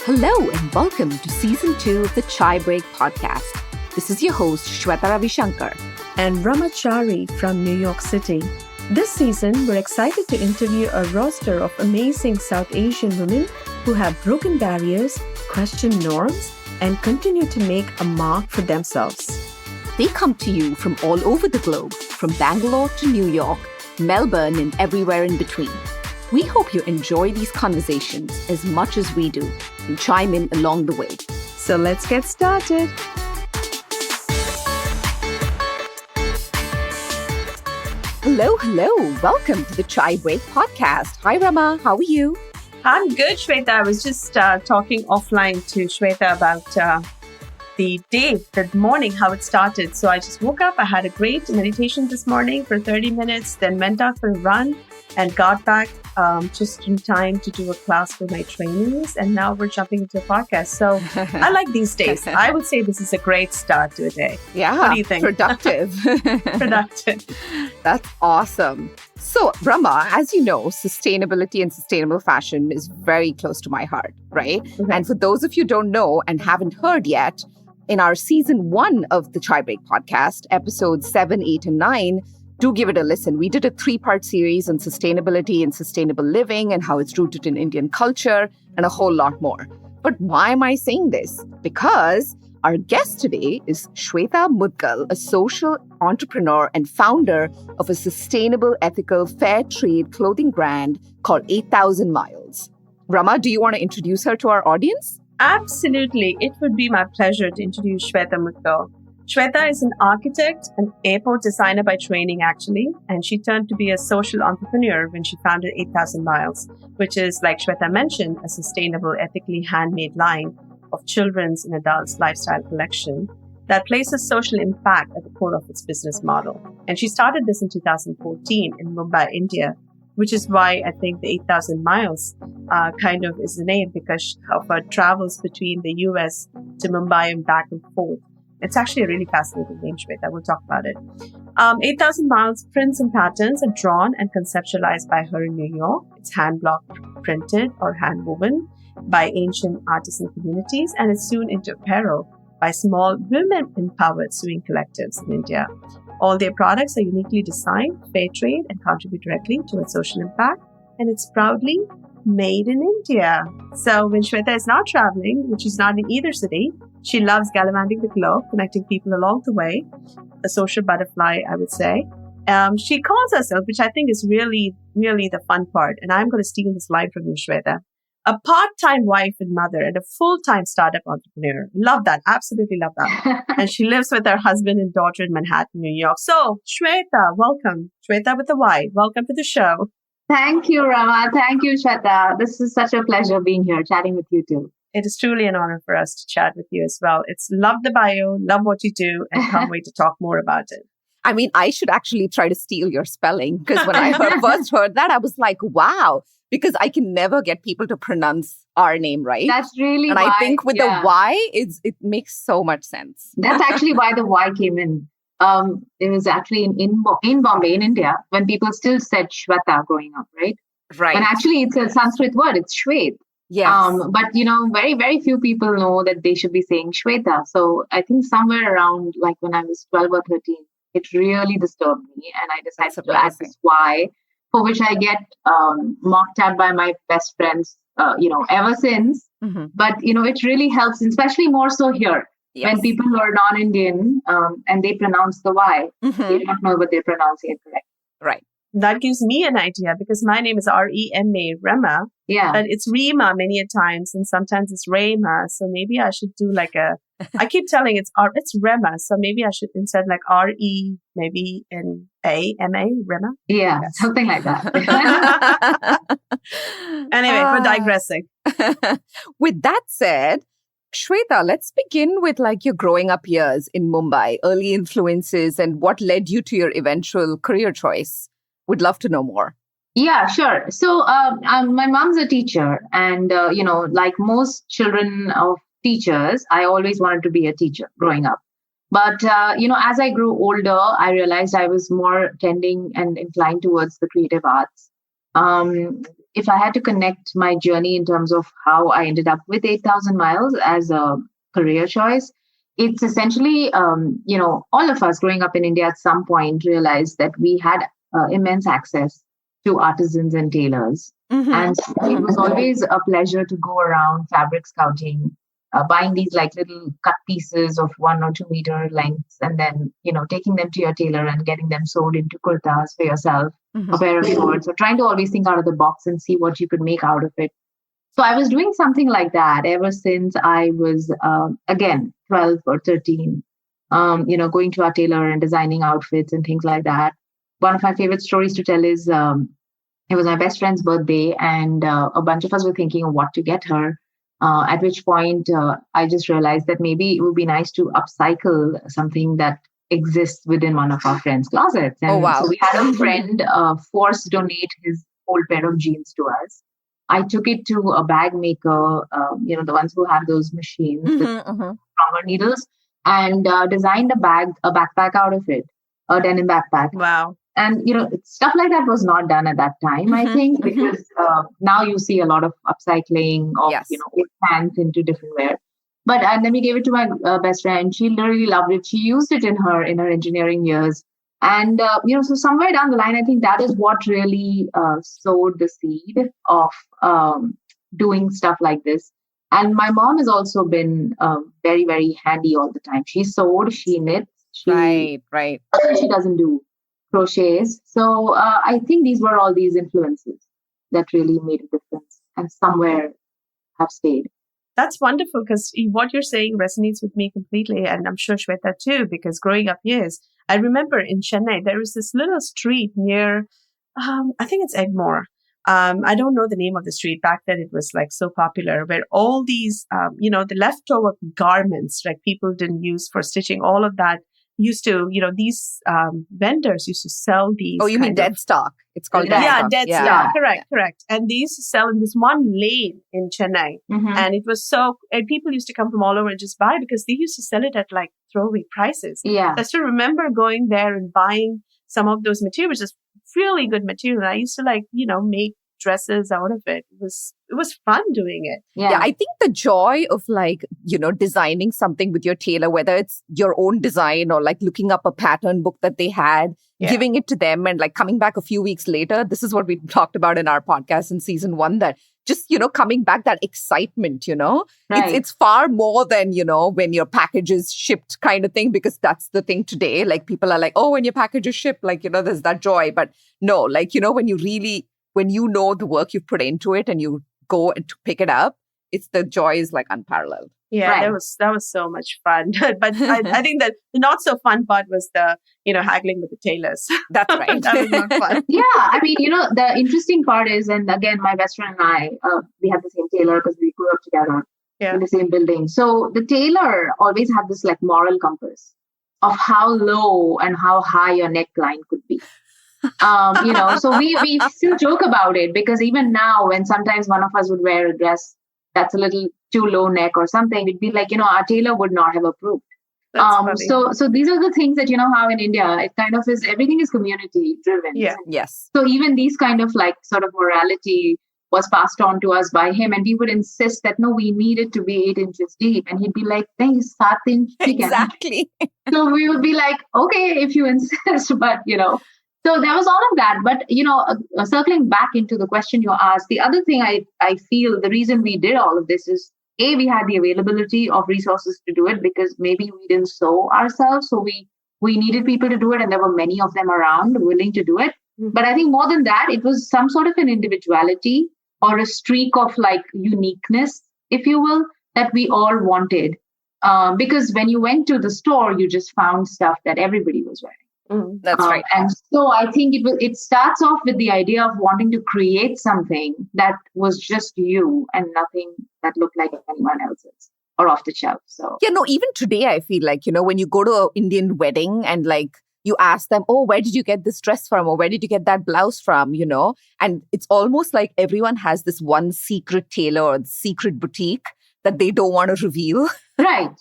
Hello and welcome to Season 2 of the Chai Break podcast. This is your host, Shweyta Ravishankar. And Ramachari from New York City. This season, we're excited to interview a roster of amazing South Asian women who have broken barriers, questioned norms, and continue to make a mark for themselves. They come to you from all over the globe, from Bangalore to New York, Melbourne, and everywhere in between. We hope you enjoy these conversations as much as we do and chime in along the way. So let's get started. Hello. Welcome to the Chai Break podcast. Hi, Rama. How are you? I'm good, Shweyta. I was just talking offline to Shweyta about the day, the morning, how it started. So I just woke up. I had a great meditation this morning for 30 minutes, then went out for a run and got back just in time to do a class for my trainees. And now we're jumping into a podcast. So I like these days. I would say this is a great start to a day. Yeah. What do you think? Productive. Productive. That's awesome. So, Brahma, as you know, sustainability and sustainable fashion is very close to my heart, right? Okay. And for those of you who don't know and haven't heard yet, in our season 1 of the Chai Break podcast, episodes 7, 8, and 9, do give it a listen. We did a 3-part series on sustainability and sustainable living and how it's rooted in Indian culture and a whole lot more. But why am I saying this? Because our guest today is Shweyta Mudgal, a social entrepreneur and founder of a sustainable, ethical, fair trade clothing brand called 8,000 Miles. Rama, do you want to introduce her to our audience? Absolutely. It would be my pleasure to introduce Shweyta Mudgal. Shweyta is an architect, an airport designer by training, actually, and she turned to be a social entrepreneur when she founded 8,000 Miles, which is, like Shweyta mentioned, a sustainable, ethically handmade line of children's and adults' lifestyle collection that places social impact at the core of its business model. And she started this in 2014 in Mumbai, India, which is why I think the 8,000 Miles kind of is the name because of her travels between the US to Mumbai and back and forth. It's actually a really fascinating name, Shweyta. We'll talk about it. 8,000 Miles prints and patterns are drawn and conceptualized by her in New York. It's hand-block printed or hand-woven by ancient artisan communities, and it's sewn into apparel by small women-empowered sewing collectives in India. All their products are uniquely designed, fair trade, and contribute directly to its social impact, and it's proudly made in India. So when Shweyta is not traveling, which is not in either city, she loves gallivanting the globe, connecting people along the way. A social butterfly, I would say. She calls herself, which I think is really, really the fun part. And I'm going to steal this line from you, Shweyta. A part-time wife and mother and a full-time startup entrepreneur. Love that. Absolutely love that. And she lives with her husband and daughter in Manhattan, New York. So, Shweyta, welcome. Shweyta with a Y. Welcome to the show. Thank you, Rama. Thank you, Shweyta. This is such a pleasure being here, chatting with you too. It is truly an honor for us to chat with you as well. It's love the bio, love what you do, and can't wait to talk more about it. I mean, I should actually try to steal your spelling because when I first heard that, I was like, wow, because I can never get people to pronounce our name right. That's really and why. I think with the Y, it makes so much sense. That's actually why the Y came in. It was actually in Bombay, in India, when people still said Shweta growing up, right? Right. And actually, it's a Sanskrit word. It's Shwet. Yes. But, very, very few people know that they should be saying Shweta. So I think somewhere around like when I was 12 or 13, it really disturbed me. And I decided to add this Y, for which I get mocked at by my best friends, ever since. Mm-hmm. But, it really helps, especially more so here. Yes. When people who are non-Indian and they pronounce the Y, they don't know, but they're pronouncing it correct. Right. That gives me an idea because my name is Rema, Rema. Yeah. But it's Rima many a times and sometimes it's Rema. So maybe I should do I keep telling it's Rema. So maybe I should instead like R-E, maybe M-A, Rema. Yeah, yes. Something like that. Anyway, we're digressing. With that said, Shweyta, let's begin with your growing up years in Mumbai, early influences and what led you to your eventual career choice. Would love to know more. Yeah, sure. So my mom's a teacher and, like most children of teachers, I always wanted to be a teacher growing up. But, as I grew older, I realized I was more tending and inclined towards the creative arts. if I had to connect my journey in terms of how I ended up with 8,000 miles as a career choice, it's essentially, all of us growing up in India at some point realized that we had immense access to artisans and tailors. And so it was always a pleasure to go around fabric scouting, buying these like little cut pieces of 1 or 2 meter lengths, and then, taking them to your tailor and getting them sewed into kurtas for yourself, a pair of shorts, or trying to always think out of the box and see what you could make out of it. So I was doing something like that ever since I was, 12 or 13, going to our tailor and designing outfits and things like that. One of my favorite stories to tell is it was my best friend's birthday, and a bunch of us were thinking of what to get her. At which point, I just realized that maybe it would be nice to upcycle something that exists within one of our friends' closets. And so we had a friend force donate his whole pair of jeans to us. I took it to a bag maker, the ones who have those machines with stronger needles, and designed a backpack out of it, a denim backpack. Wow. And, stuff like that was not done at that time, I think, because now you see a lot of upcycling of, old pants into different wear. But then we gave it to my best friend. She really loved it. She used it in her engineering years. And, so somewhere down the line, I think that is what really sowed the seed of doing stuff like this. And my mom has also been very, very handy all the time. She sewed, she knits. Right. She doesn't do crochets. So I think these were all these influences that really made a difference and somewhere have stayed. That's wonderful, because what you're saying resonates with me completely. And I'm sure Shweta too, because growing up years, I remember in Chennai, there was this little street near, I think it's Egmore. I don't know the name of the street. Back then it was like so popular, where all these, the leftover garments, like people didn't use for stitching, all of that used to, these vendors used to sell these. Oh, you mean dead stock? It's called dead stock. Dead stock. Correct. And they used to sell in this one lane in Chennai. And it was and people used to come from all over and just buy, because they used to sell it at like throwaway prices. Yeah. I still remember going there and buying some of those materials, just really good material. I used to make dresses out of it. It was fun doing it. Yeah, I think the joy of designing something with your tailor, whether it's your own design or like looking up a pattern book that they had, giving it to them and like coming back a few weeks later. This is what we talked about in our podcast in season 1, that just, coming back, that excitement, Right. It's far more than, when your package is shipped kind of thing, because that's the thing today. Like people are like, oh, when your package is shipped, like, there's that joy. But no, like, when you know the work you've put into it and you go and to pick it up, the joy is like unparalleled. Yeah, Right. that was so much fun. But I think that the not so fun part was the, haggling with the tailors. That's right. That was not fun. Yeah, I mean, the interesting part is, and again, my best friend and I, we had the same tailor because we grew up together in the same building. So the tailor always had this like moral compass of how low and how high your neckline could be. So we still joke about it, because even now, when sometimes one of us would wear a dress that's a little too low neck or something, it'd be like, our tailor would not have approved. So these are the things that, how in India, it kind of is, everything is community driven. Yeah. Yes. So even these kind of like sort of morality was passed on to us by him. And we would insist that, no, we need it to be 8 inches deep. And he'd be like, "Nahi, 7 inch." Exactly. So we would be like, okay, if you insist, but, So there was all of that. But, circling back into the question you asked, the other thing I feel the reason we did all of this is, we had the availability of resources to do it, because maybe we didn't sew ourselves. So we needed people to do it, and there were many of them around willing to do it. But I think more than that, it was some sort of an individuality or a streak of like uniqueness, if you will, that we all wanted. Because when you went to the store, you just found stuff that everybody was wearing. That's right. And so I think it starts off with the idea of wanting to create something that was just you and nothing that looked like anyone else's or off the shelf. So even today I feel like, when you go to an Indian wedding and like you ask them, oh, where did you get this dress from? Or where did you get that blouse from? And it's almost like everyone has this one secret tailor or secret boutique that they don't want to reveal. Right.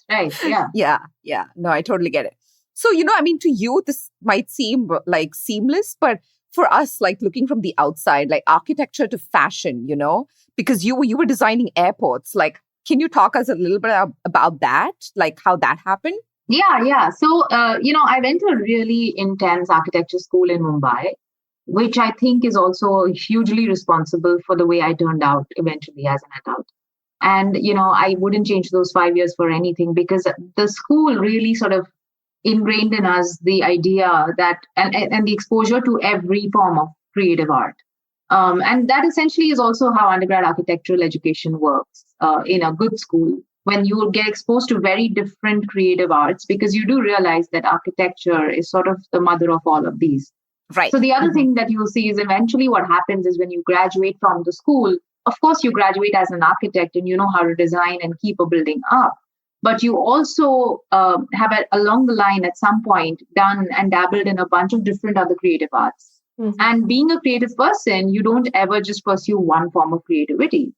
Yeah. Yeah. No, I totally get it. So, to you, this might seem like seamless, but for us, like looking from the outside, like architecture to fashion, because you were designing airports. Like, can you talk us a little bit about that? Like how that happened? Yeah. So, I went to a really intense architecture school in Mumbai, which I think is also hugely responsible for the way I turned out eventually as an adult. And, I wouldn't change those 5 years for anything, because the school really sort of ingrained in us the idea that, and the exposure to every form of creative art. And that essentially is also how undergrad architectural education works in a good school, when you get exposed to very different creative arts, because you do realize that architecture is sort of the mother of all of these. Right. So the other thing that you'll see is eventually what happens is when you graduate from the school, of course, you graduate as an architect and you know how to design and keep a building up. But you also have along the line at some point done and dabbled in a bunch of different other creative arts. Mm-hmm. And being a creative person, you don't ever just pursue one form of creativity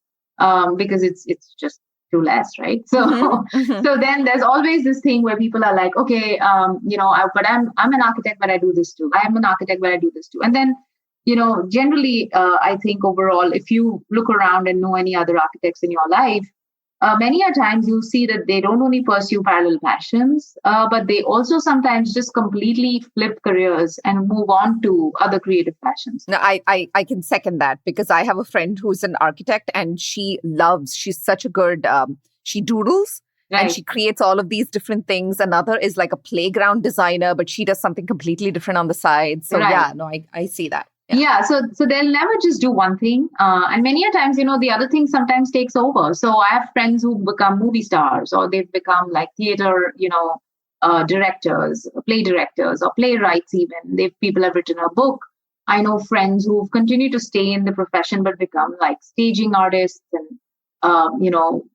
because it's just too less, right? So, so then there's always this thing where people are like, okay, but I'm an architect, but I do this too. I'm an architect, but I do this too. And then, generally, I think overall, if you look around and know any other architects in your life, many a times you'll see that they don't only pursue parallel passions, but they also sometimes just completely flip careers and move on to other creative passions. No, I can second that, because I have a friend who's an architect and she's such a good, she doodles. Right. And she creates all of these different things. Another is like a playground designer, but she does something completely different on the side. So I see that. Yeah. So they'll never just do one thing. And many a times, the other thing sometimes takes over. So I have friends who become movie stars, or they've become like theater, directors, play directors, or playwrights even. People have written a book. I know friends who've continued to stay in the profession, but become like staging artists and,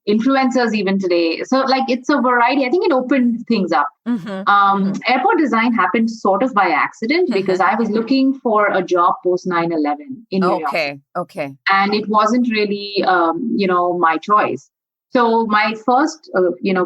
influencers even today. So like it's a variety. I think it opened things up. Airport design happened sort of by accident because I was looking for a job post 9/11 in New York. Okay. And it wasn't really, my choice. So my first,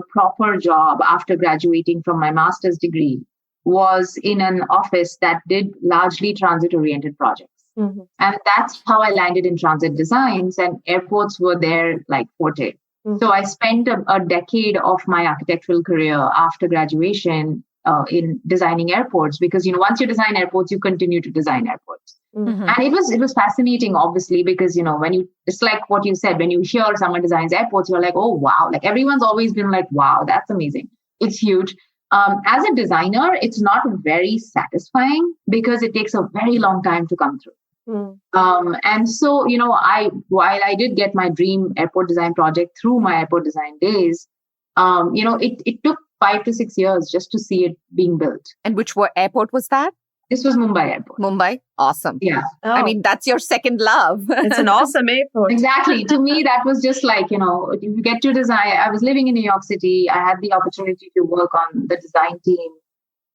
proper job after graduating from my master's degree was in an office that did largely transit-oriented projects. And that's how I landed in transit designs, and airports were their like forte. So I spent a decade of my architectural career after graduation in designing airports, because, once you design airports, you continue to design airports. And it was fascinating, obviously, because, it's like what you said, when you hear someone designs airports, you're like, oh, wow. Like everyone's always been like, wow, that's amazing. It's huge. As a designer, it's not very satisfying because it takes a very long time to come through. And so, while I did get my dream airport design project through my airport design days, it took 5 to 6 years just to see it being built. And which airport was that? This was Mumbai Airport. Mumbai? Awesome. Yeah. Oh. I mean, that's your second love. It's an awesome airport. Exactly. To me, that was just like, you get to design. I was living in New York City. I had the opportunity to work on the design team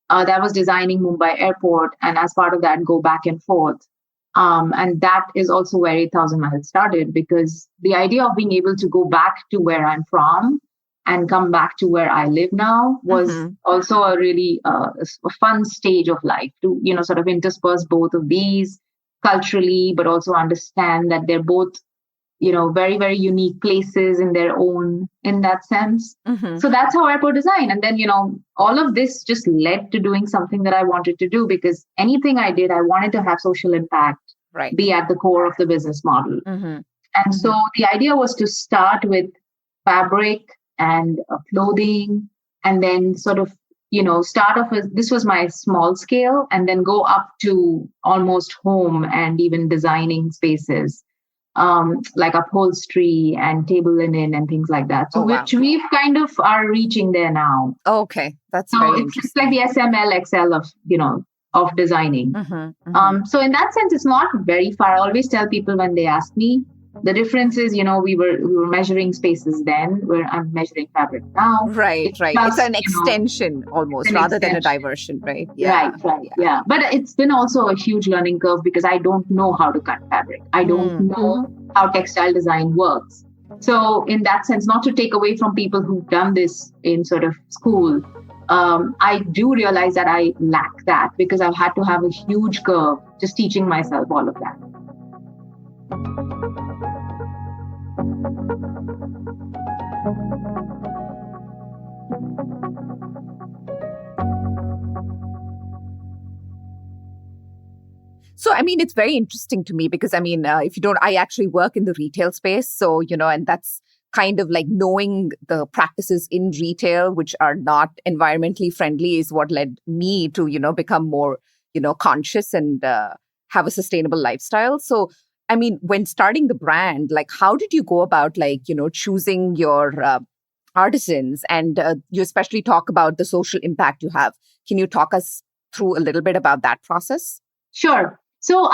that was designing Mumbai Airport. And as part of that, go back and forth. And that is also where 8,000 Miles started, because the idea of being able to go back to where I'm from and come back to where I live now was also a really a fun stage of life to, sort of intersperse both of these culturally, but also understand that they're both, very, very unique places in their own, in that sense. So that's how airport design. And then, all of this just led to doing something that I wanted to do, because anything I did, I wanted to have social impact, be at the core of the business model. And so the idea was to start with fabric and clothing, and then sort of, start off with, this was my small scale, and then go up to almost home and even designing spaces. Like upholstery and table linen and things like that. So which we've kind of are reaching there now. Okay. That's so very it's like the SML XL of, of designing. So in that sense, it's not very far. I always tell people when they ask me, the difference is, we were measuring spaces then, where I'm measuring fabric now. Right. It's an extension almost, rather than a diversion, right? Yeah. Right. Yeah. But it's been also a huge learning curve, because I don't know how to cut fabric. I don't know how textile design works. So in that sense, not to take away from people who've done this in sort of school, I do realize that I lack that because I've had to have a huge curve just teaching myself all of that. So, I mean, it's very interesting to me because, I mean, if you don't, I actually work in the retail space. So, and that's kind of like knowing the practices in retail, which are not environmentally friendly, is what led me to, become more, conscious and have a sustainable lifestyle. So, I mean, when starting the brand, like, how did you go about, like, choosing your artisans? And you especially talk about the social impact you have. Can you talk us through a little bit about that process? Sure. So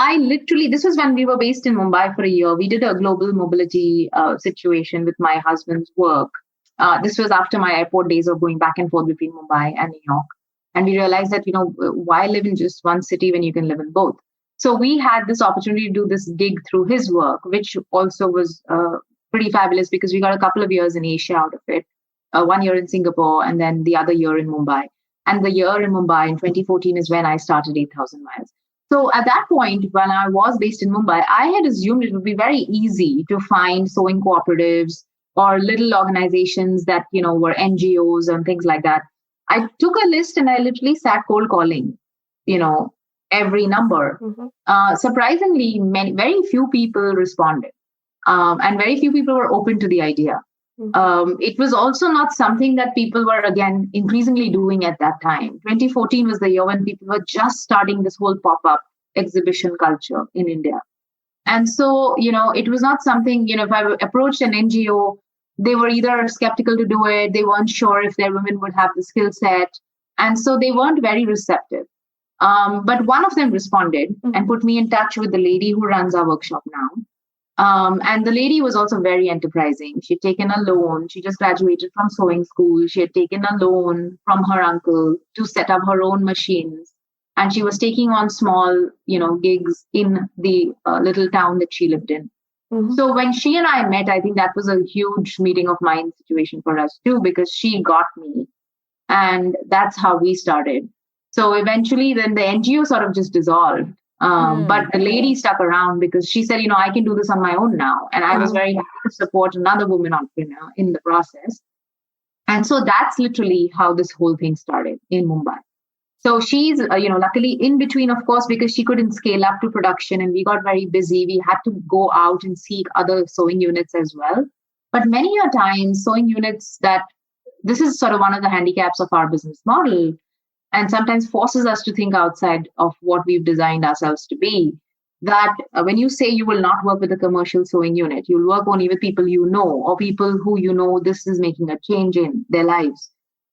this was when we were based in Mumbai for a year. We did a global mobility situation with my husband's work. This was after my airport days of going back and forth between Mumbai and New York. And we realized that, why live in just one city when you can live in both? So we had this opportunity to do this gig through his work, which also was pretty fabulous because we got a couple of years in Asia out of it. 1 year in Singapore and then the other year in Mumbai. And the year in Mumbai in 2014 is when I started 8,000 Miles. So at that point, when I was based in Mumbai, I had assumed it would be very easy to find sewing cooperatives or little organizations that, were NGOs and things like that. I took a list and I literally sat cold calling, every number. Mm-hmm. Surprisingly, very few people responded. And very few people were open to the idea. Mm-hmm. It was also not something that people were, again, increasingly doing at that time. 2014 was the year when people were just starting this whole pop-up exhibition culture in India. And so, it was not something, if I approached an NGO, they were either skeptical to do it, they weren't sure if their women would have the skill set. And so they weren't very receptive. But one of them responded and put me in touch with the lady who runs our workshop now. And the lady was also very enterprising. She'd taken a loan. She just graduated from sewing school. She had taken a loan from her uncle to set up her own machines. And she was taking on small, gigs in the little town that she lived in. Mm-hmm. So when she and I met, I think that was a huge meeting of minds situation for us too, because she got me. And that's how we started. So eventually then the NGO sort of just dissolved. But the lady stuck around because she said, I can do this on my own now. And I was very happy to support another woman entrepreneur in the process. And so that's literally how this whole thing started in Mumbai. So she's, luckily in between, of course, because she couldn't scale up to production and we got very busy. We had to go out and seek other sewing units as well. But many a times sewing units this is sort of one of the handicaps of our business model. And sometimes forces us to think outside of what we've designed ourselves to be. That when you say you will not work with a commercial sewing unit, you'll work only with people or people who this is making a change in their lives.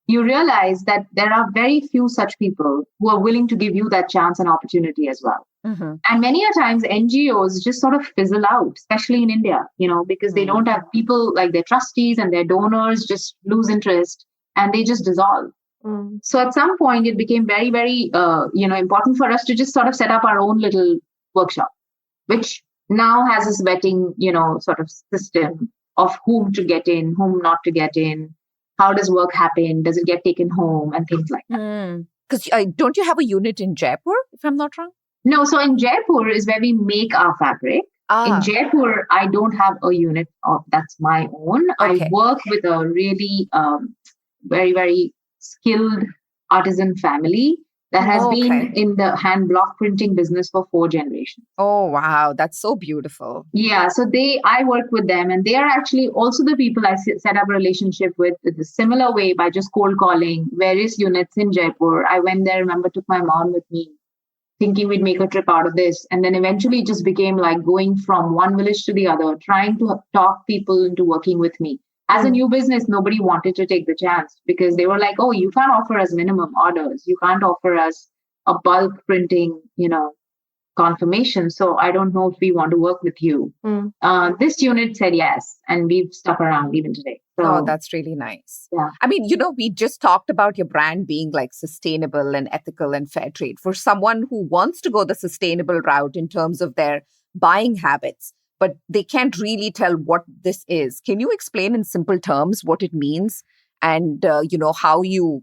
You realize that there are very few such people who are willing to give you that chance and opportunity as well. Mm-hmm. And many a times NGOs just sort of fizzle out, especially in India, because they don't have people like their trustees and their donors just lose interest and they just dissolve. So at some point, it became very, very, important for us to just sort of set up our own little workshop, which now has this vetting, sort of system of whom to get in, whom not to get in, how does work happen, does it get taken home, and things like that. Because don't you have a unit in Jaipur, if I'm not wrong? No, so in Jaipur is where we make our fabric. In Jaipur, I don't have a unit that's my own. Okay. I work with a really very, very skilled artisan family that has been in the hand block printing business for 4 generations. Oh, wow. That's so beautiful. Yeah. So I work with them and they are actually also the people I set up a relationship with a similar way by just cold calling various units in Jaipur. I went there, took my mom with me, thinking we'd make a trip out of this. And then eventually it just became like going from one village to the other, trying to talk people into working with me. As a new business, nobody wanted to take the chance because they were like, oh, you can't offer us minimum orders. You can't offer us a bulk printing, confirmation. So I don't know if we want to work with you. This unit said yes. And we've stuck around even today. So, that's really nice. Yeah. I mean, we just talked about your brand being like sustainable and ethical and fair trade. For someone who wants to go the sustainable route in terms of their buying habits, but they can't really tell what this is. Can you explain in simple terms what it means and, how you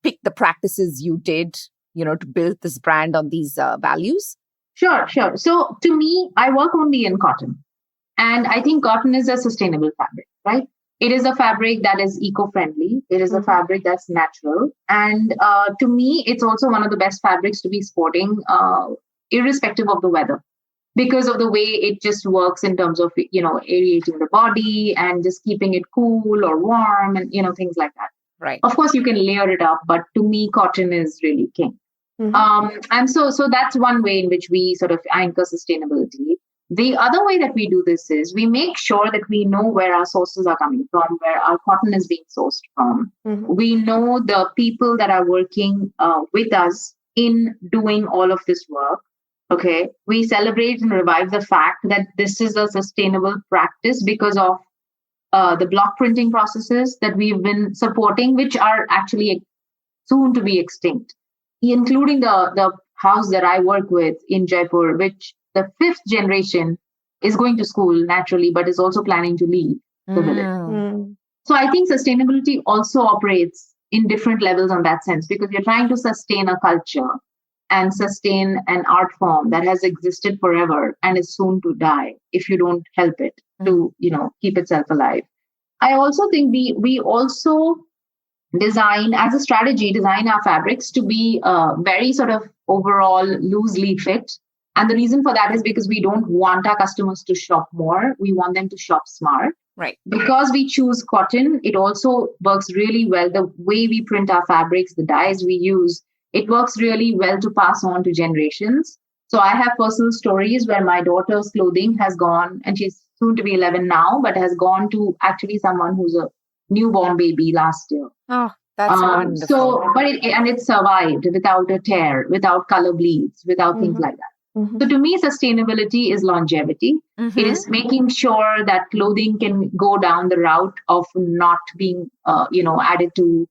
pick the practices you did, to build this brand on these values? Sure. So to me, I work only in cotton. And I think cotton is a sustainable fabric, right? It is a fabric that is eco-friendly. It is a fabric that's natural. And to me, it's also one of the best fabrics to be sporting, irrespective of the weather, because of the way it just works in terms of, aerating the body and just keeping it cool or warm and, things like that. Right. Of course, you can layer it up, but to me, cotton is really king. And so that's one way in which we sort of anchor sustainability. The other way that we do this is we make sure that we know where our sources are coming from, where our cotton is being sourced from. We know the people that are working with us in doing all of this work. Okay. We celebrate and revive the fact that this is a sustainable practice because of the block printing processes that we've been supporting, which are actually soon to be extinct, including the house that I work with in Jaipur, which the 5th generation is going to school naturally, but is also planning to leave the village. So I think sustainability also operates in different levels on that sense, because you're trying to sustain a culture and sustain an art form that has existed forever and is soon to die if you don't help it to, keep itself alive. I also think we also design our fabrics to be very sort of overall loosely fit. And the reason for that is because we don't want our customers to shop more. We want them to shop smart. Right. Because we choose cotton, it also works really well. The way we print our fabrics, the dyes we use, it works really well to pass on to generations. So I have personal stories where my daughter's clothing has gone, and she's soon to be 11 now, but has gone to actually someone who's a newborn baby last year. Oh, that's wonderful. So, but it survived without a tear, without color bleeds, without things like that. So to me, sustainability is longevity. It is making sure that clothing can go down the route of not being, added to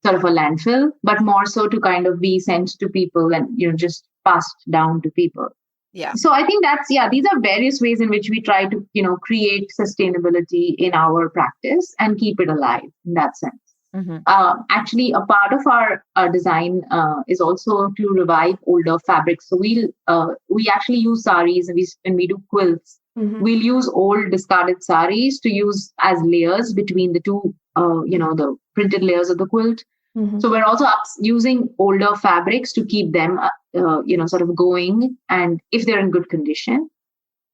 sort of a landfill, but more so to kind of be sent to people and, just passed down to people. Yeah. So I think these are various ways in which we try to, create sustainability in our practice and keep it alive in that sense. Actually, a part of our design is also to revive older fabrics. So we actually use saris when we do quilts. We'll use old discarded saris to use as layers between the two, the printed layers of the quilt. So we're also using older fabrics to keep them, sort of going, and if they're in good condition.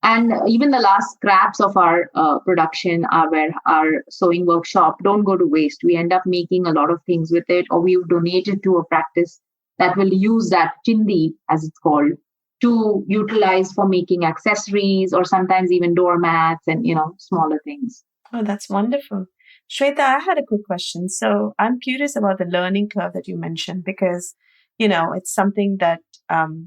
And even the last scraps of our production, our sewing workshop, don't go to waste. We end up making a lot of things with it, or we've donated to a practice that will use that chindi, as it's called, to utilize for making accessories or sometimes even doormats and, smaller things. Oh, that's wonderful. Shweyta, I had a quick question. So I'm curious about the learning curve that you mentioned, because, it's something that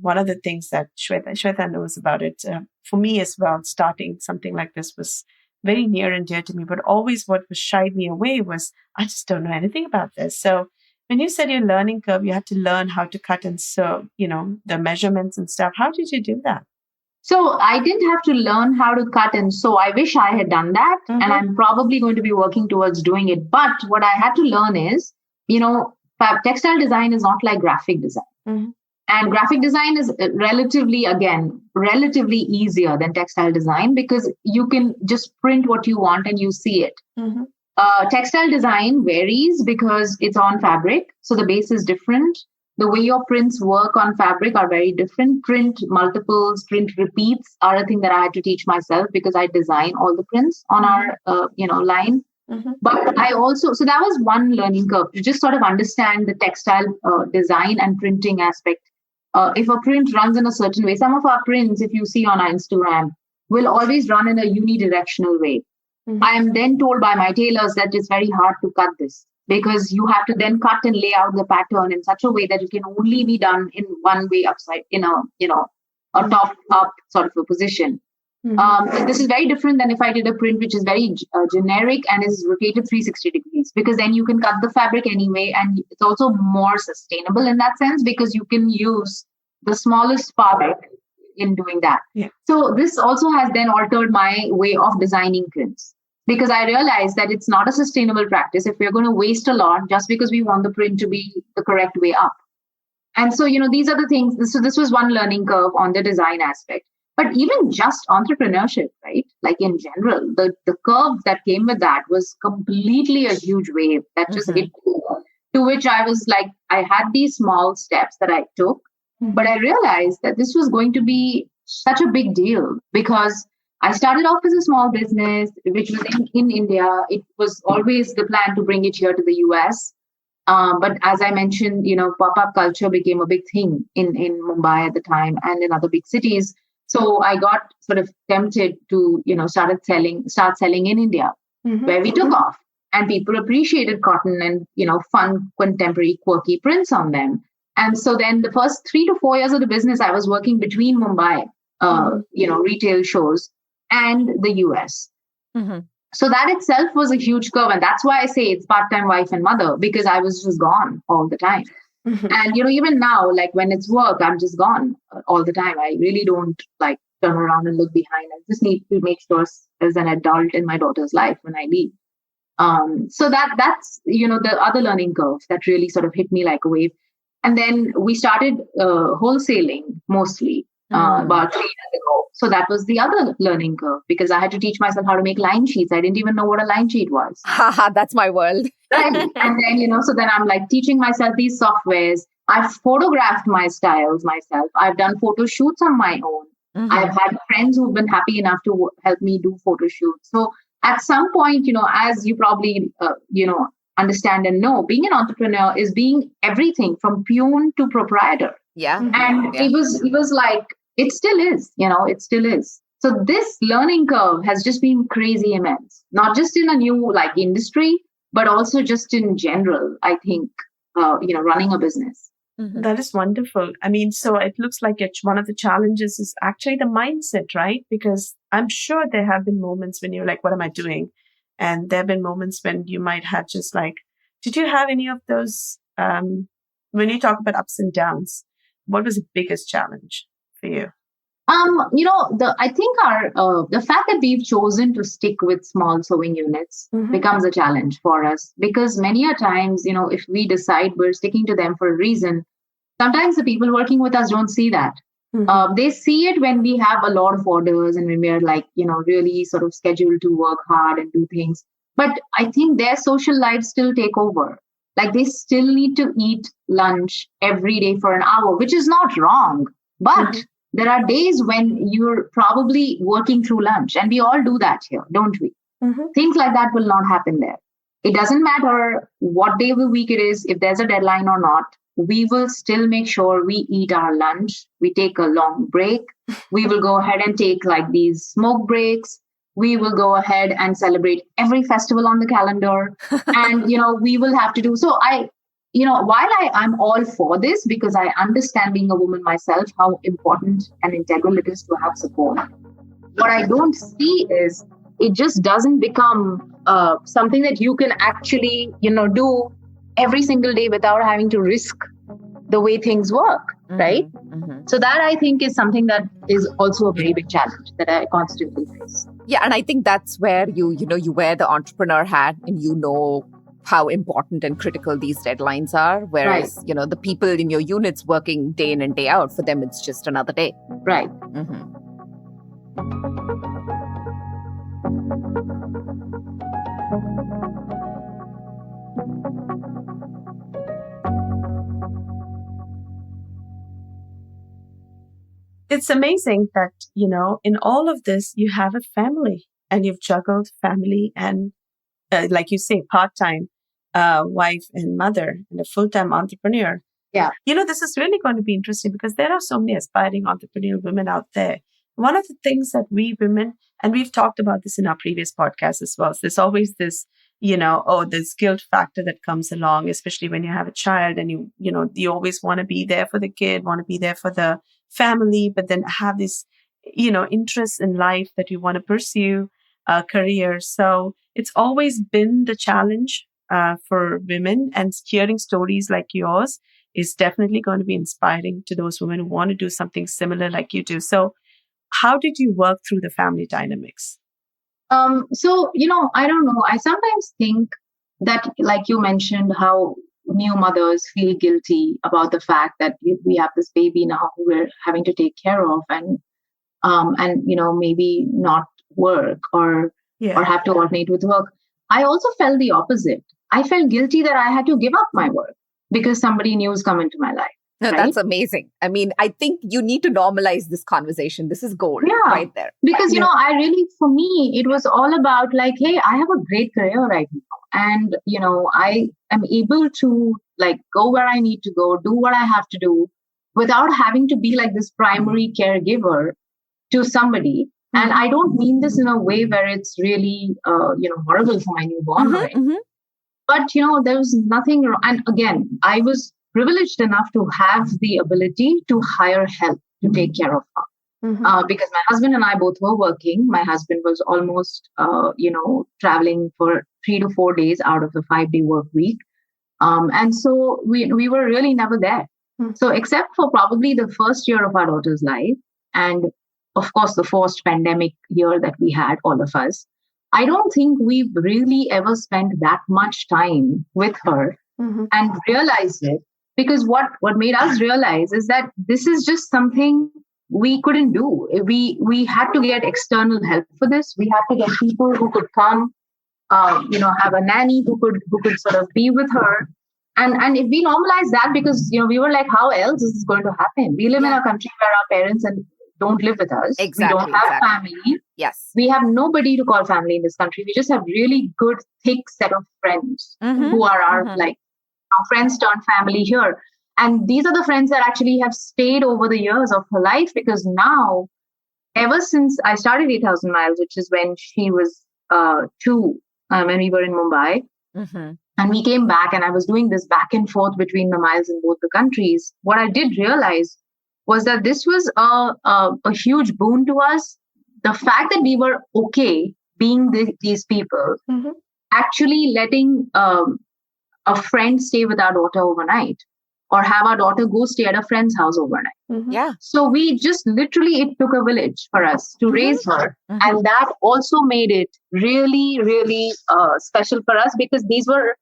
one of the things that Shweyta knows about it, for me as well, starting something like this was very near and dear to me. But always what was shied me away was, I just don't know anything about this. So when you said your learning curve, you had to learn how to cut and sew, the measurements and stuff. How did you do that? So I didn't have to learn how to cut and sew. I wish I had done that. And I'm probably going to be working towards doing it. But what I had to learn is, textile design is not like graphic design. And graphic design is relatively easier than textile design because you can just print what you want and you see it. Textile design varies because it's on fabric. So the base is different. The way your prints work on fabric are very different. Print multiples, print repeats are a thing that I had to teach myself because I design all the prints on our, line. But I also, so that was one learning curve to just sort of understand the textile design and printing aspect. If a print runs in a certain way, some of our prints, if you see on our Instagram, will always run in a unidirectional way. I am then told by my tailors that it's very hard to cut this because you have to then cut and lay out the pattern in such a way that it can only be done in one way upside, in a top up sort of a position. This is very different than if I did a print which is very generic and is rotated 360 degrees, because then you can cut the fabric anyway, and it's also more sustainable in that sense because you can use the smallest fabric in doing that. So this also has then altered my way of designing prints. because I realized that it's not a sustainable practice if we're going to waste a lot just because we want the print to be the correct way up. And so, these are the things. So this was one learning curve on the design aspect. But even just entrepreneurship, right? Like in general, the curve that came with that was completely a huge wave that just hit me, to which I was like, I had these small steps that I took, but I realized that this was going to be such a big deal because I started off as a small business, which was in India. It was always the plan to bring it here to the US. But as I mentioned, pop-up culture became a big thing in Mumbai at the time and in other big cities. So I got sort of tempted to, start selling in India, where we took off, and people appreciated cotton and, fun, contemporary, quirky prints on them. And so then the first 3 to 4 years of the business, I was working between Mumbai, retail shows and the US. So that itself was a huge curve. And that's why I say it's part-time wife and mother, because I was just gone all the time. And, even now, like when it's work, I'm just gone all the time. I really don't like turn around and look behind. I just need to make sure as an adult in my daughter's life when I leave. So that's, the other learning curve that really sort of hit me like a wave. And then we started wholesaling mostly about 3 years ago. So that was the other learning curve because I had to teach myself how to make line sheets. I didn't even know what a line sheet was. Haha, that's my world. Right. And then, so then I'm like teaching myself these softwares. I've photographed my styles myself. I've done photo shoots on my own. I've had friends who've been happy enough to help me do photo shoots. So at some point, as you probably, understand and know, being an entrepreneur is being everything from peon to proprietor. Yeah. And it was like, it still is, it still is. So this learning curve has just been crazy immense, not just in a new industry, but also just in general, I think, running a business. That is wonderful. I mean, so it looks like one of the challenges is actually the mindset, right? Because I'm sure there have been moments when you're like, what am I doing? And there have been moments when you might have just like, did you have any of those, when you talk about ups and downs, what was the biggest challenge for you? I think the fact that we've chosen to stick with small sewing units becomes a challenge for us because many a times, if we decide we're sticking to them for a reason, sometimes the people working with us don't see that. They see it when we have a lot of orders and when we're really sort of scheduled to work hard and do things. But I think their social lives still take over. Like they still need to eat lunch every day for an hour, which is not wrong. But there are days when you're probably working through lunch, and we all do that here, don't we? Things like that will not happen there. It doesn't matter what day of the week it is, if there's a deadline or not, we will still make sure we eat our lunch. We take a long break. We will go ahead and take these smoke breaks. We will go ahead and celebrate every festival on the calendar. And, we will have to do. So while I'm all for this because I understand being a woman myself, how important and integral it is to have support. What I don't see is it just doesn't become something that you can actually, do every single day without having to risk the way things work, right? So that I think is something that is also a very big challenge that I constantly face. Yeah, and I think that's where you wear the entrepreneur hat and how important and critical these deadlines are. Whereas, the people in your units working day in and day out, for them, it's just another day. Right. It's amazing that, in all of this, you have a family and you've juggled family and, like you say, part-time wife and mother and a full-time entrepreneur. Yeah. This is really going to be interesting because there are so many aspiring entrepreneurial women out there. One of the things that we women, and we've talked about this in our previous podcast as well, so there's always this, this guilt factor that comes along, especially when you have a child and you always want to be there for the kid, want to be there for the family, but then have this, interests in life that you want to pursue a career. So it's always been the challenge for women, and hearing stories like yours is definitely going to be inspiring to those women who want to do something similar like you do. So how did you work through the family dynamics? So, I don't know. I sometimes think that, like you mentioned, how new mothers feel guilty about the fact that we have this baby now who we're having to take care of, and maybe not work or have to alternate with work. I also felt the opposite. I felt guilty that I had to give up my work because somebody new has come into my life. No, right? That's amazing. I mean, I think you need to normalize this conversation. This is gold right there. Because, I really, for me, it was all about like, hey, I have a great career right now. And, I am able to like go where I need to go, do what I have to do without having to be like this primary caregiver to somebody. And I don't mean this in a way where it's really, horrible for my newborn. Right? But, there was nothing wrong. And again, I was privileged enough to have the ability to hire help to take care of her. Because my husband and I both were working. My husband was almost, traveling for 3 to 4 days out of the 5-day work week. And so we were really never there. So except for probably the first year of our daughter's life, and of course, the first pandemic year that we had, all of us, I don't think we've really ever spent that much time with her and realized it. Because what made us realize is that this is just something we couldn't do. We had to get external help for this. We had to get people who could come, have a nanny who could sort of be with her. And if we normalize that, because we were like, how else is this going to happen? We live in a country where our parents don't live with us. Exactly. We don't have family. Yes. We have nobody to call family in this country. We just have really good, thick set of friends who are our friends turned family here. And these are the friends that actually have stayed over the years of her life, because now, ever since I started 8,000 Miles, which is when she was 2, when we were in Mumbai, and we came back and I was doing this back and forth between the miles in both the countries, what I did realize was that this was a huge boon to us. The fact that we were okay being these people, actually letting a friend stay with our daughter overnight, or have our daughter go stay at a friend's house overnight. Yeah. So we just literally, it took a village for us to raise her. And that also made it really, really special for us, because these were,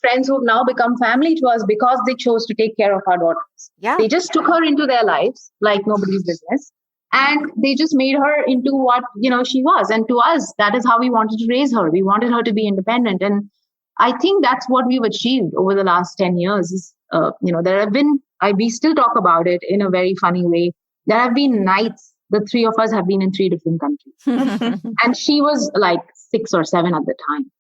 friends who've now become family to us because they chose to take care of our daughters. Yeah. They just took her into their lives like nobody's business. And they just made her into what, she was. And to us, that is how we wanted to raise her. We wanted her to be independent. And I think that's what we've achieved over the last 10 years. Is, there have been, we still talk about it in a very funny way. There have been nights, the 3 of us have been in 3 different countries. And she was like 6 or 7 at the time,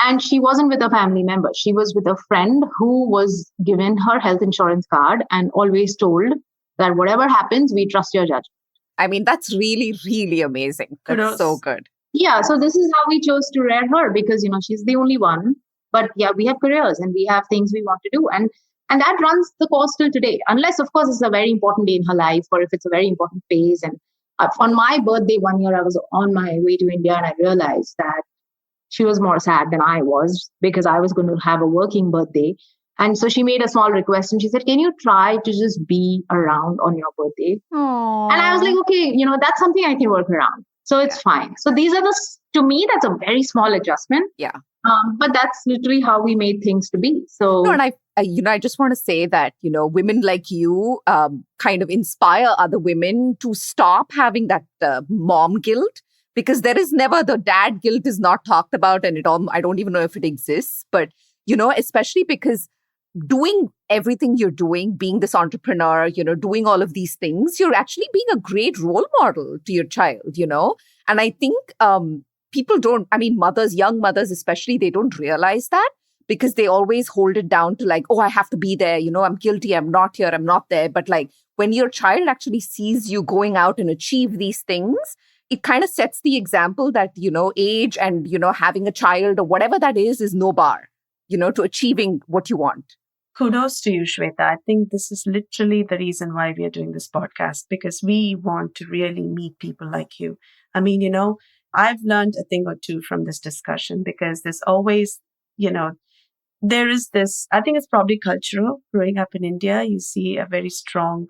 and she wasn't with a family member. She was with a friend who was given her health insurance card and always told that whatever happens, we trust your judgment. I mean, that's really, really amazing. That's so good. Yeah. So this is how we chose to rear her, because, she's the only one. But yeah, we have careers and we have things we want to do. And that runs the course till today. Unless, of course, it's a very important day in her life, or if it's a very important phase. And on my birthday one year, I was on my way to India and I realized that she was more sad than I was, because I was going to have a working birthday. And so she made a small request and she said, can you try to just be around on your birthday? Aww. And I was like, okay, that's something I can work around. So it's fine. So these are to me, that's a very small adjustment. Yeah. But that's literally how we made things to be. So, no, and I just want to say that, women like you kind of inspire other women to stop having that mom guilt, because there is never, the dad guilt is not talked about, and I don't even know if it exists. But, especially because doing everything you're doing, being this entrepreneur, doing all of these things, you're actually being a great role model to your child, And I think people mothers, young mothers especially, they don't realize that, because they always hold it down to like, oh, I have to be there, I'm guilty, I'm not here, I'm not there. But like when your child actually sees you going out and achieve these things, it kind of sets the example that, age and, having a child or whatever that is no bar, to achieving what you want. Kudos to you, Shweyta. I think this is literally the reason why we are doing this podcast, because we want to really meet people like you. I mean, I've learned a thing or two from this discussion, because there's always, there is this, I think it's probably cultural. Growing up in India, you see a very strong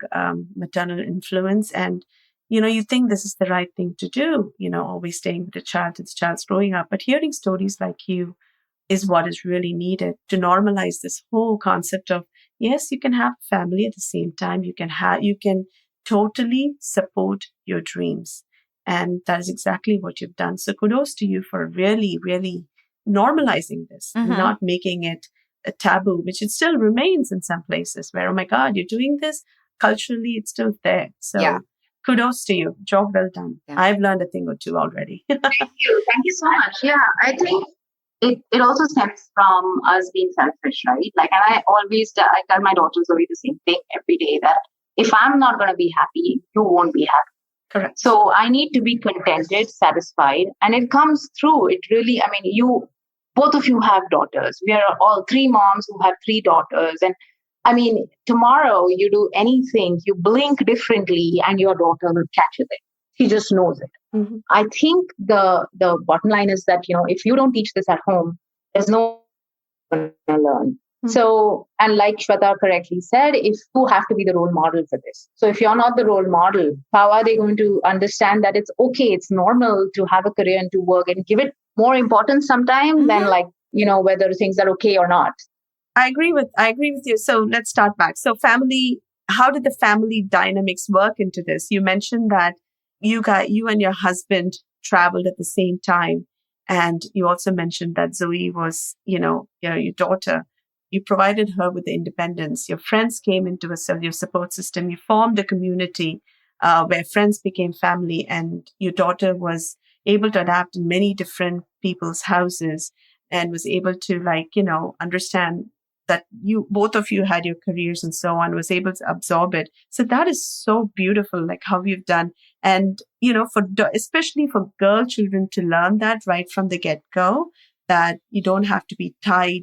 maternal influence, and you think this is the right thing to do, always staying with the child till the child's growing up. But hearing stories like you is what is really needed to normalize this whole concept of, yes, you can have family at the same time. You can totally support your dreams. And that is exactly what you've done. So kudos to you for really, really normalizing this, not making it a taboo, which it still remains in some places where, oh my God, you're doing this. Culturally, it's still there. So kudos to you. Job well done. Yeah. I've learned a thing or two already. Thank you. Thank you so much. Yeah, I think it also stems from us being selfish, right? Like, and I tell my daughter Zoe the same thing every day, that if I'm not going to be happy, you won't be happy. Correct. So I need to be contented, satisfied. And it comes through. It really, both of you have daughters. We are all three moms who have three daughters. And tomorrow you do anything, you blink differently and your daughter will catch it. She just knows it. Mm-hmm. I think the bottom line is that, if you don't teach this at home, there's no one to learn. Mm-hmm. So, and like Shweta correctly said, if you have to be the role model for this. So if you're not the role model, how are they going to understand that it's okay, it's normal to have a career and to work and give it more importance sometimes than whether things are okay or not. I agree with you. So let's start back. So family, how did the family dynamics work into this? You mentioned that you and your husband traveled at the same time. And you also mentioned that Zoe was, your daughter. You provided her with the independence. Your friends came into your support system. You formed a community where friends became family, and your daughter was able to adapt in many different people's houses and was able to understand that both of you had your careers and so on, was able to absorb it. So that is so beautiful, like how you've done. And, especially for girl children to learn that right from the get-go, that you don't have to be tied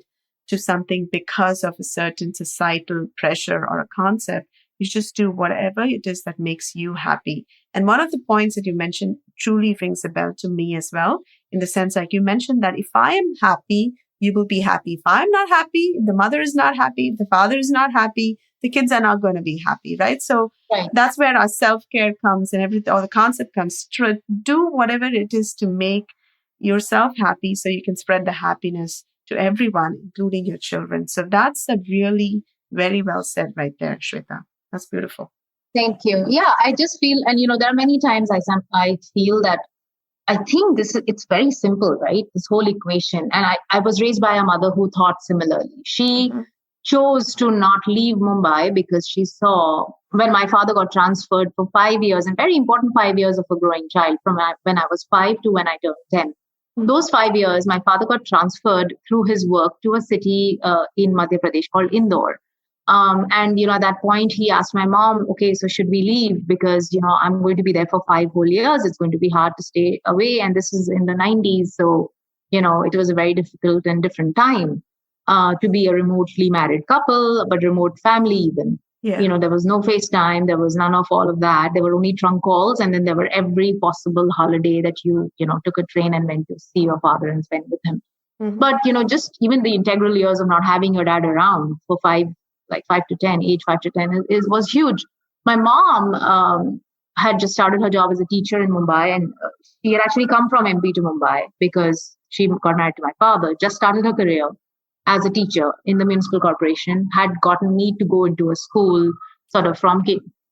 to something because of a certain societal pressure or a concept. You just do whatever it is that makes you happy. And one of the points that you mentioned truly rings a bell to me as well, in the sense like you mentioned that if I am happy, you will be happy. If I'm not happy, if the mother is not happy, if the father is not happy, the kids are not going to be happy, right? So That's where our self-care comes and everything, or the concept comes. Do whatever it is to make yourself happy so you can spread the happiness to everyone, including your children. So that's a really very well said right there, Shweta. That's beautiful. Thank you. Yeah, I just feel, and there are many times I feel that I think it's very simple, right? This whole equation. And I was raised by a mother who thought similarly. She chose to not leave Mumbai because she saw when my father got transferred for 5 years, and very important 5 years of a growing child, from when I was 5 to when I turned 10. Those 5 years, my father got transferred through his work to a city in Madhya Pradesh called Indore. And, at that point, he asked my mom, okay, so should we leave? Because, I'm going to be there for 5 whole years. It's going to be hard to stay away. And this is in the 90s. So, it was a very difficult and different time to be a remotely married couple, but remote family even. Yeah. There was no FaceTime. There was none of all of that. There were only trunk calls. And then there were every possible holiday that you took a train and went to see your father and spend with him. Mm-hmm. But, just even the integral years of not having your dad around for 5 to 10 was huge. My mom had just started her job as a teacher in Mumbai, and she had actually come from MP to Mumbai because she got married to my father, just started her career as a teacher in the municipal corporation, had gotten me to go into a school sort of from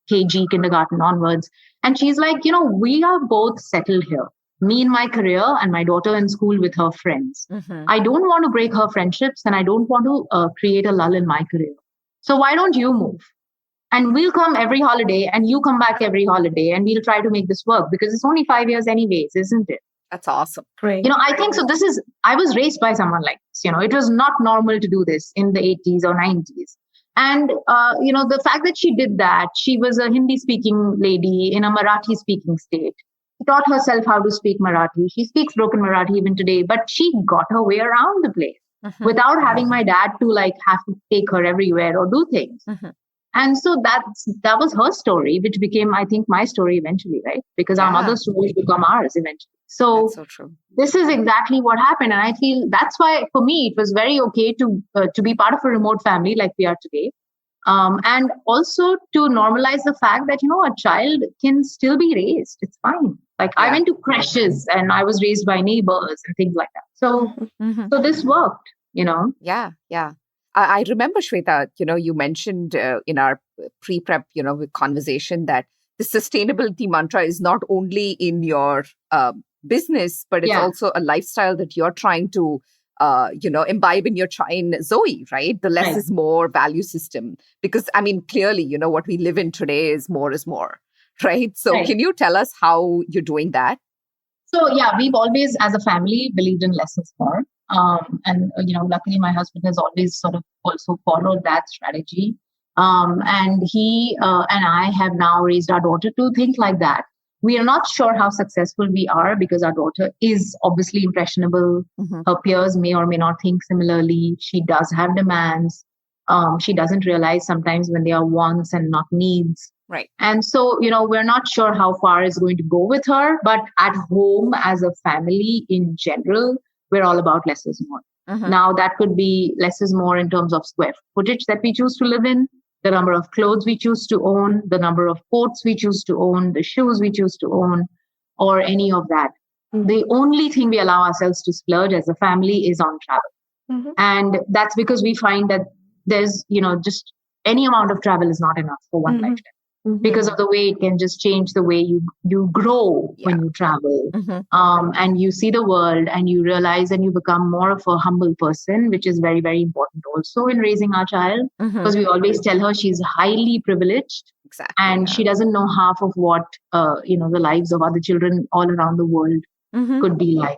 KG, kindergarten onwards. And she's like, we are both settled here. Me in my career and my daughter in school with her friends. Mm-hmm. I don't want to break her friendships, and I don't want to create a lull in my career. So why don't you move? And we'll come every holiday and you come back every holiday and we'll try to make this work, because it's only 5 years anyways, isn't it? That's awesome. Great. I think so. I was raised by someone like this. It was not normal to do this in the 80s or 90s. And, the fact that she did that, she was a Hindi speaking lady in a Marathi speaking state. She taught herself how to speak Marathi. She speaks broken Marathi even today, but she got her way around the place. Mm-hmm. Without having my dad to have to take her everywhere or do things. Mm-hmm. And so that was her story, which became, I think, my story eventually, right? Because our mother's story become ours eventually. So, so true. This is exactly what happened. And I feel that's why, for me, it was very okay to be part of a remote family like we are today. And also to normalize the fact that, a child can still be raised. It's fine. Like I went to creches and I was raised by neighbors and things like that. So, so this worked, Yeah, yeah. I remember, Shweta, you mentioned in our pre-prep, conversation that the sustainability mantra is not only in your business, but it's also a lifestyle that you're trying to imbibe in your in Zoe, right? The less is more value system. Because, I mean, clearly, what we live in today is more, right? So can you tell us how you're doing that? So, we've always, as a family, believed in less is more. And, luckily my husband has always sort of also followed that strategy. And he and I have now raised our daughter to think like that. We are not sure how successful we are because our daughter is obviously impressionable. Her peers may or may not think similarly. She does have demands. She doesn't realize sometimes when they are wants and not needs. Right. And so, we're not sure how far it's going to go with her. But at home, as a family in general, we're all about less is more. Now, that could be less is more in terms of square footage that we choose to live in, the number of clothes we choose to own, the number of coats we choose to own, the shoes we choose to own, or any of that. The only thing we allow ourselves to splurge as a family is on travel. And that's because we find that there's, just any amount of travel is not enough for one lifetime. Because of the way it can just change the way you grow when you travel. And you see the world and you realize and you become more of a humble person, which is very, very important also in raising our child. Because we always tell her she's highly privileged. Exactly. And she doesn't know half of what, the lives of other children all around the world could be like.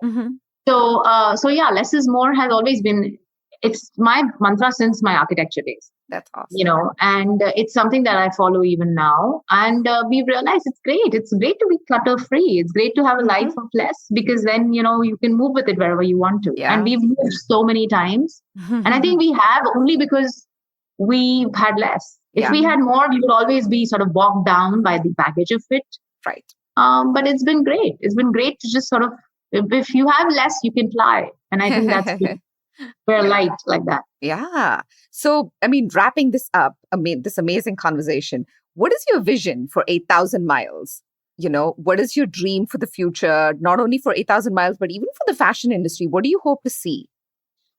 So, less is more has always been, it's my mantra since my architecture days. That's awesome. And it's something that I follow even now. And we realize it's great. It's great to be clutter free. It's great to have a life of less because then, you can move with it wherever you want to. Yeah. And we've moved so many times. And I think we have only because we've had less. If we had more, we would always be sort of bogged down by the baggage of it. Right. But it's been great. It's been great to just sort of, if you have less, you can fly. And I think that's good. We're light like that. Yeah. So, I mean, wrapping this up, this amazing conversation, what is your vision for 8,000 miles? What is your dream for the future, not only for 8,000 miles, but even for the fashion industry? What do you hope to see?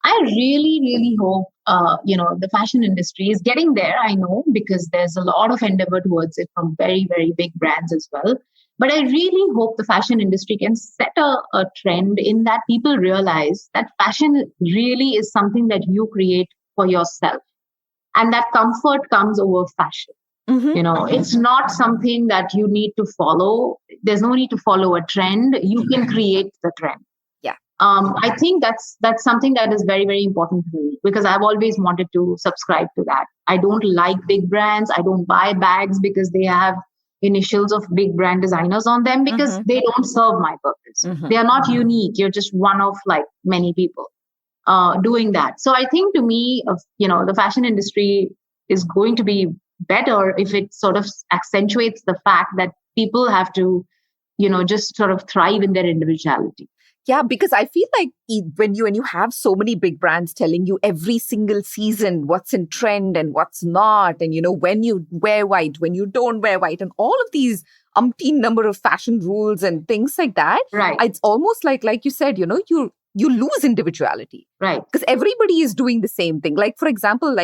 I really, really hope, the fashion industry is getting there. I know because there's a lot of endeavor towards it from very, very big brands as well. But I really hope the fashion industry can set a trend in that people realize that fashion really is something that you create for yourself. And that comfort comes over fashion. It's not something that you need to follow. There's no need to follow a trend. You can create the trend. Yeah. I think that's something that is very, very important to me because I've always wanted to subscribe to that. I don't like big brands. I don't buy bags because they have initials of big brand designers on them because they don't serve my purpose. They are not unique. You're just one of like many people doing that. So I think to me, the fashion industry is going to be better if it sort of accentuates the fact that people have to, just sort of thrive in their individuality. Yeah, because I feel like when you have so many big brands telling you every single season what's in trend and what's not, and when you wear white, when you don't wear white, and all of these umpteen number of fashion rules and things like that, right? It's almost like you said, you lose individuality, right? Because everybody is doing the same thing. Like for example,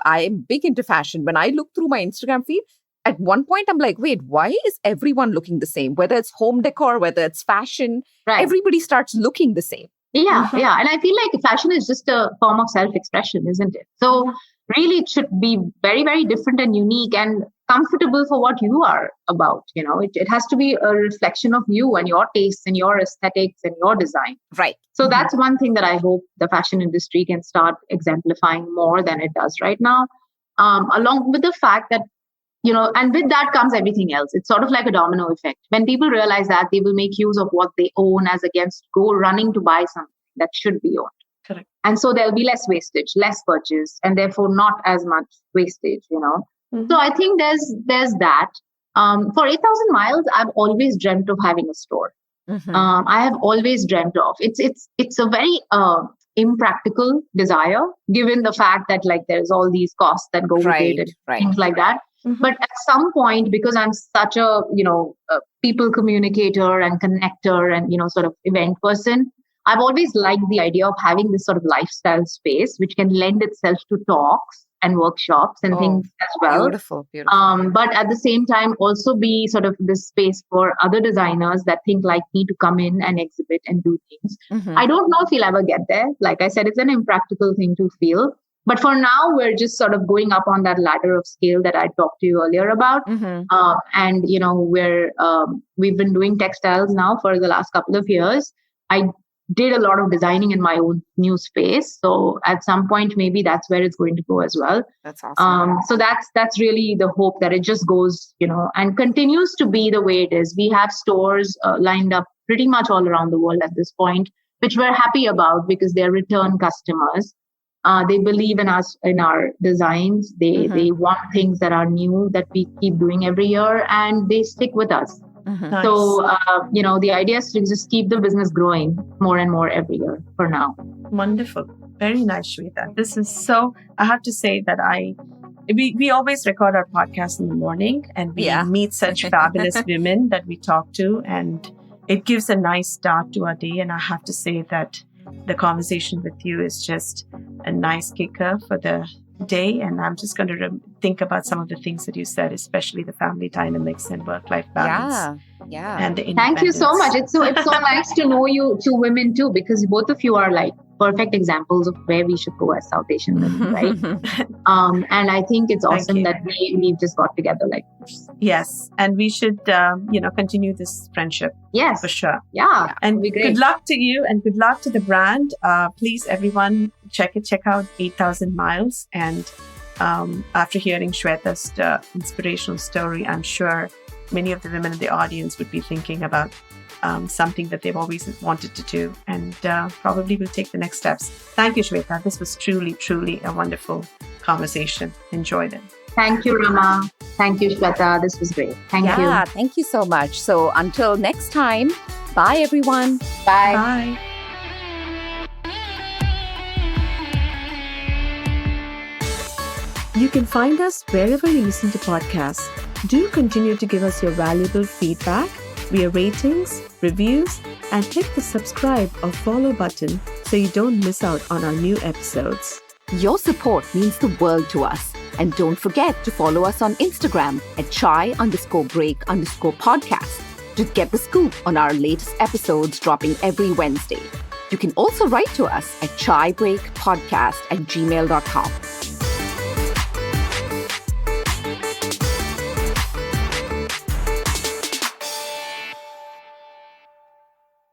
I'm big into fashion. When I look through my Instagram feed, at one point, I'm like, wait, why is everyone looking the same? Whether it's home decor, whether it's fashion, everybody starts looking the same. Yeah, yeah. And I feel like fashion is just a form of self-expression, isn't it? So really, it should be very, very different and unique and comfortable for what you are about. It has to be a reflection of you and your tastes and your aesthetics and your design. Right. So that's one thing that I hope the fashion industry can start exemplifying more than it does right now, along with the fact that and with that comes everything else. It's sort of like a domino effect. When people realize that, they will make use of what they own as against go running to buy something that should be owned. Correct. And so there'll be less wastage, less purchase, and therefore not as much wastage, So I think there's that. For 8,000 miles, I've always dreamt of having a store. I have always dreamt of. It's a very impractical desire, given the fact that like there's all these costs that go with it and things like that. Mm-hmm. But at some point, because I'm such a people communicator and connector and sort of event person, I've always liked the idea of having this sort of lifestyle space which can lend itself to talks and workshops and things as well. Beautiful. But at the same time, also be sort of this space for other designers that think like me to come in and exhibit and do things. Mm-hmm. I don't know if we'll ever get there. Like I said, it's an impractical thing to feel. But for now, we're just sort of going up on that ladder of scale that I talked to you earlier about. Mm-hmm. And, we've been doing textiles now for the last couple of years. I did a lot of designing in my own new space. So at some point, maybe that's where it's going to go as well. That's awesome. So that's really the hope, that it just goes, and continues to be the way it is. We have stores lined up pretty much all around the world at this point, which we're happy about because they're return customers. They believe in us, in our designs. They want things that are new, that we keep doing every year, and they stick with us. Mm-hmm. Nice. So, the idea is to just keep the business growing more and more every year for now. Wonderful. Very nice, Shweyta. This is so, I have to say that we always record our podcast in the morning, and we meet such fabulous women that we talk to, and it gives a nice start to our day. And I have to say that the conversation with you is just a nice kicker for the day. And I'm just going to think about some of the things that you said, especially the family dynamics and work-life balance. Yeah. And the Thank you so much. It's so nice to know you two women too, because both of you are like perfect examples of where we should go as South Asian women, right? And I think it's awesome that we've just got together like this. Yes. And we should, continue this friendship. Yes. For sure. Yeah. And good luck to you and good luck to the brand. Please, everyone, check out 8,000 Miles. And after hearing Shweta's inspirational story, I'm sure many of the women in the audience would be thinking about something that they've always wanted to do, and probably will take the next steps. Thank you, Shweyta. This was truly, truly a wonderful conversation. Enjoyed it. Thank you, Rama. Thank you, Shweyta. This was great. Thank you. Yeah, thank you so much. So until next time, bye, everyone. Bye. Bye. You can find us wherever you listen to podcasts. Do continue to give us your valuable feedback via ratings, reviews, and hit the subscribe or follow button so you don't miss out on our new episodes. Your support means the world to us. And don't forget to follow us on Instagram at chai_break_podcast to get the scoop on our latest episodes dropping every Wednesday. You can also write to us at chaibreakpodcast@gmail.com.